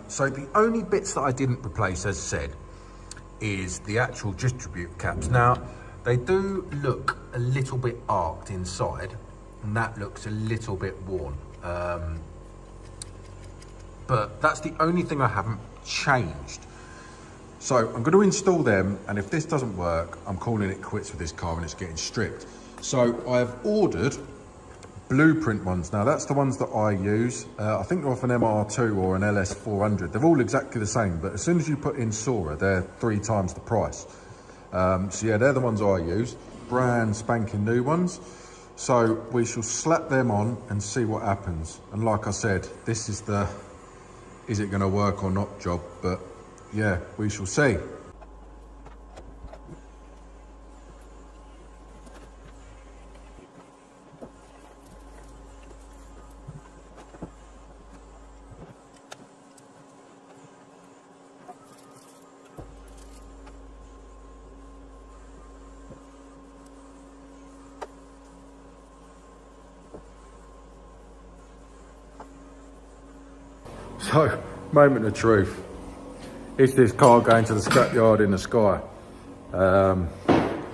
So the only bits that I didn't replace, as said, is the actual distributor caps. Now, they do look a little bit arced inside, and that looks a little bit worn. But that's the only thing I haven't changed. So I'm going to install them, and if this doesn't work, I'm calling it quits with this car and it's getting stripped. So I've ordered blueprint ones. Now that's the ones that I use. I think they're off an MR2 or an LS400. They're all exactly the same, but as soon as you put in Soarer, they're 3 times the price. So yeah, they're the ones I use. Brand spanking new ones. So we shall slap them on and see what happens. And like I said, this is the is it going to work or not job, but yeah, we shall see. So, moment of truth. Is this car going to the scrapyard in the sky?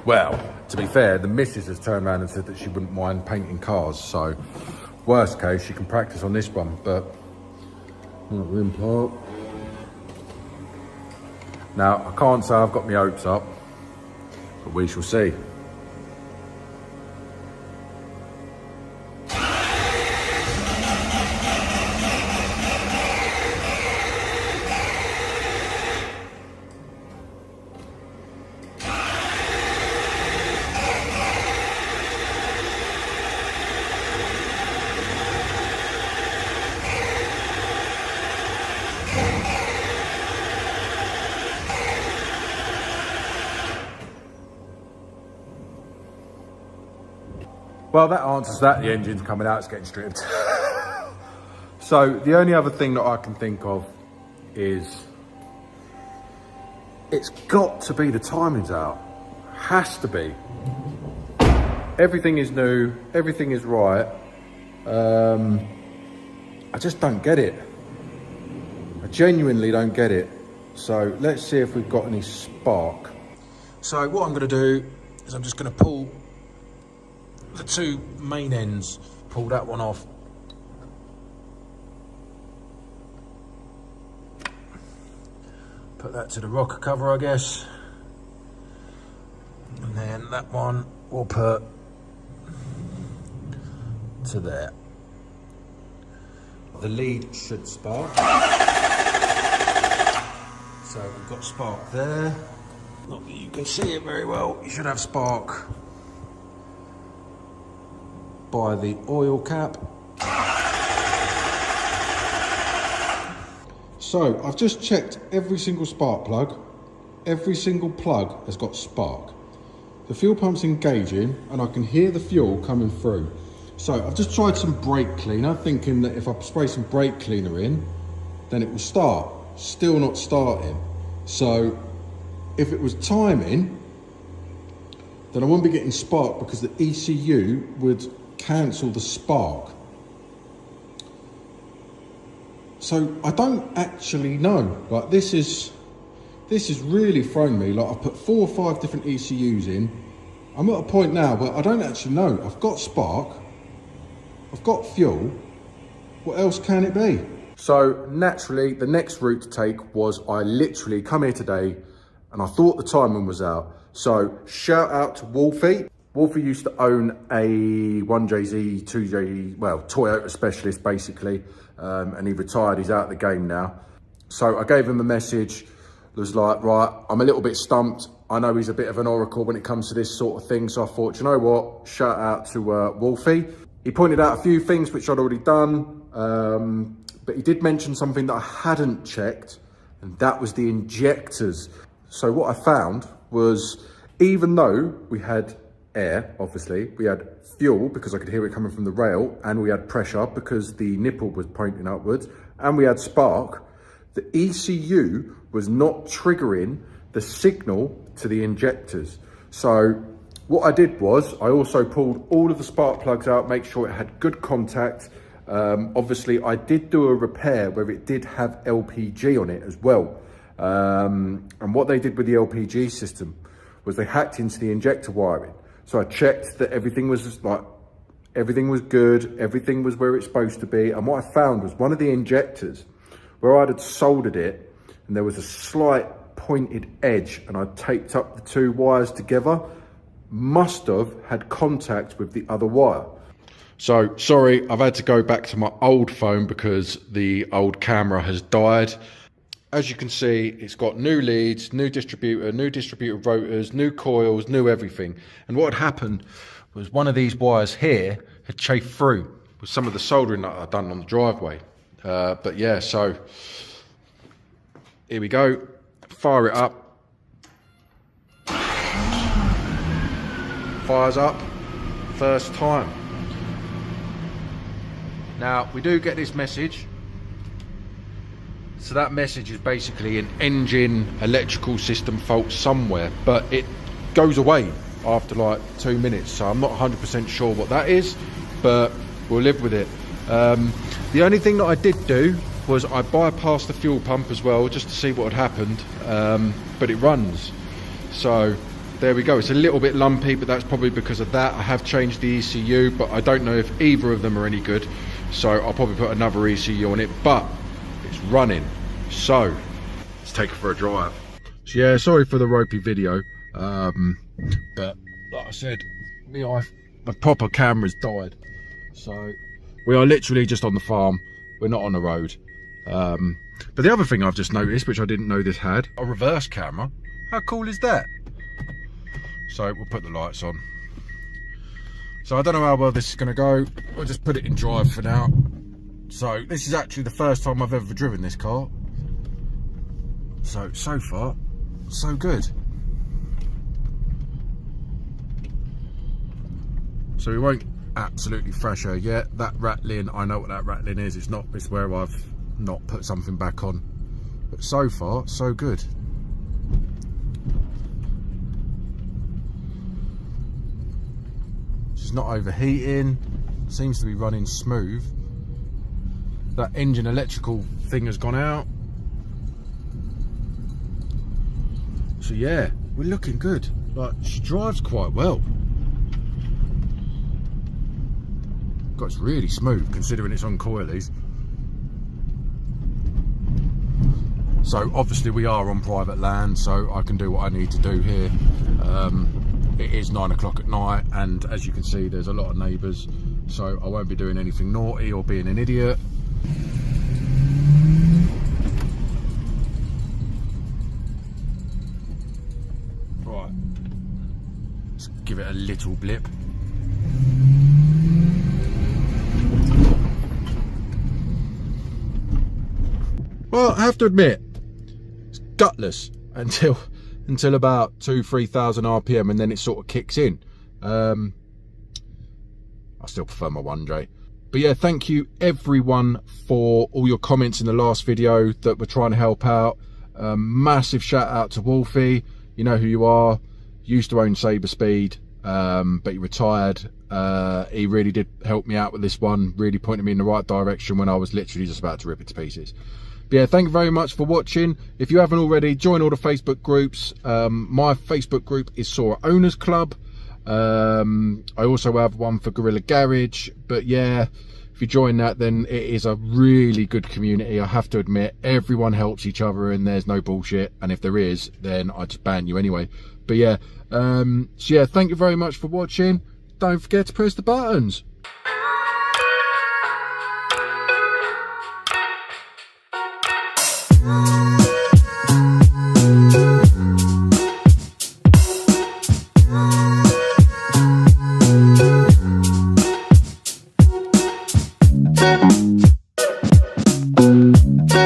Well, to be fair, the missus has turned around and said that she wouldn't mind painting cars. So, worst case, she can practice on this one. But, rim park. Now, I can't say I've got my hopes up, but we shall see. Well, that answers that. The engine's coming out, it's getting stripped. So the only other thing that I can think of is it's got to be the timing's out. Has to be. Everything is new, everything is right. I just don't get it. I genuinely don't get it. So let's see if we've got any spark. So what I'm going to do is I'm just going to pull the 2 main ends, pull that one off. Put that to the rocker cover, I guess. And then that one we'll put to there. The lead should spark. So we've got spark there. Not that you can see it very well. You should have spark by the oil cap. So I've just checked every single spark plug. Every single plug has got spark. The fuel pump's engaging and I can hear the fuel coming through. So I've just tried some brake cleaner, thinking that if I spray some brake cleaner in, then it will start. Still not starting. So if it was timing, then I wouldn't be getting spark because the ECU would cancel the spark. So I don't actually know. Like this is really thrown me. Like I've put 4 or 5 different ECUs in. I'm at a point now where I don't actually know. I've got spark, I've got fuel. What else can it be? So naturally, the next route to take was I literally come here today and I thought the timing was out. So shout out to Wolfie. Wolfie used to own a 1JZ, 2J, well, Toyota specialist basically, and he retired, he's out of the game now. So I gave him a message, was like, right, I'm a little bit stumped. I know he's a bit of an oracle when it comes to this sort of thing. So I thought, you know what, shout out to Wolfie. He pointed out a few things which I'd already done, but he did mention something that I hadn't checked, and that was the injectors. So what I found was, even though we had air, obviously, we had fuel because I could hear it coming from the rail, and we had pressure because the nipple was pointing upwards, and we had spark, the ECU was not triggering the signal to the injectors. So what I did was I also pulled all of the spark plugs out, make sure it had good contact, Obviously, I did do a repair where it did have LPG on it as well. And what they did with the LPG system was they hacked into the injector wiring. So I checked that everything was good, everything was where it's supposed to be. And what I found was one of the injectors, where I had soldered it, and there was a slight pointed edge, and I taped up the two wires together, must have had contact with the other wire. So sorry, I've had to go back to my old phone because the old camera has died. As you can see, it's got new leads, new distributor rotors, new coils, new everything. And what had happened was one of these wires here had chafed through with some of the soldering that I'd done on the driveway. But yeah, so here we go. Fire it up. Fires up. First time. Now, we do get this message. So that message is basically an engine electrical system fault somewhere, but it goes away after like 2 minutes. So I'm not 100% sure what that is, but we'll live with it. The only thing that I did do was I bypassed the fuel pump as well, just to see what had happened, but it runs. So there we go. It's a little bit lumpy, but that's probably because of that. I have changed the ECU, but I don't know if either of them are any good. So I'll probably put another ECU on it, but it's running. So let's take it for a drive. So yeah, sorry for the ropey video, but like I said, my proper camera's died. So we are literally just on the farm. We're not on the road. But the other thing I've just noticed, which I didn't know this had, a reverse camera. How cool is that? So we'll put the lights on. So I don't know how well this is going to go. We'll just put it in drive for now. So this is actually the first time I've ever driven this car. So far, so good. So we won't absolutely thrash her yet. That rattling, I know what that rattling is. It's where I've not put something back on. But so far, so good. She's not overheating. Seems to be running smooth. That engine electrical thing has gone out. So yeah, we're looking good. Like, she drives quite well. God, it's really smooth considering it's on coilies. So obviously we are on private land, so I can do what I need to do here. It is 9 o'clock at night, and as you can see, there's a lot of neighbours, so I won't be doing anything naughty or being an idiot. Right, let's give it a little blip. Well, I have to admit, it's gutless until about 2,000-3,000 RPM, and then it sort of kicks in. I still prefer my 1J. But yeah, thank you everyone for all your comments in the last video that we're trying to help out. Massive shout out to Wolfie. You know who you are. Used to own Sabre Speed, but he retired. He really did help me out with this one. Really pointed me in the right direction when I was literally just about to rip it to pieces. But yeah, thank you very much for watching. If you haven't already, join all the Facebook groups. My Facebook group is Soarer Owners Club. I also have one for Gorilla Garage. But yeah, if you join that, then it is a really good community. I have to admit, everyone helps each other and there's no bullshit. And if there is, then I just ban you anyway. But yeah, so yeah, thank you very much for watching. Don't forget to press the buttons.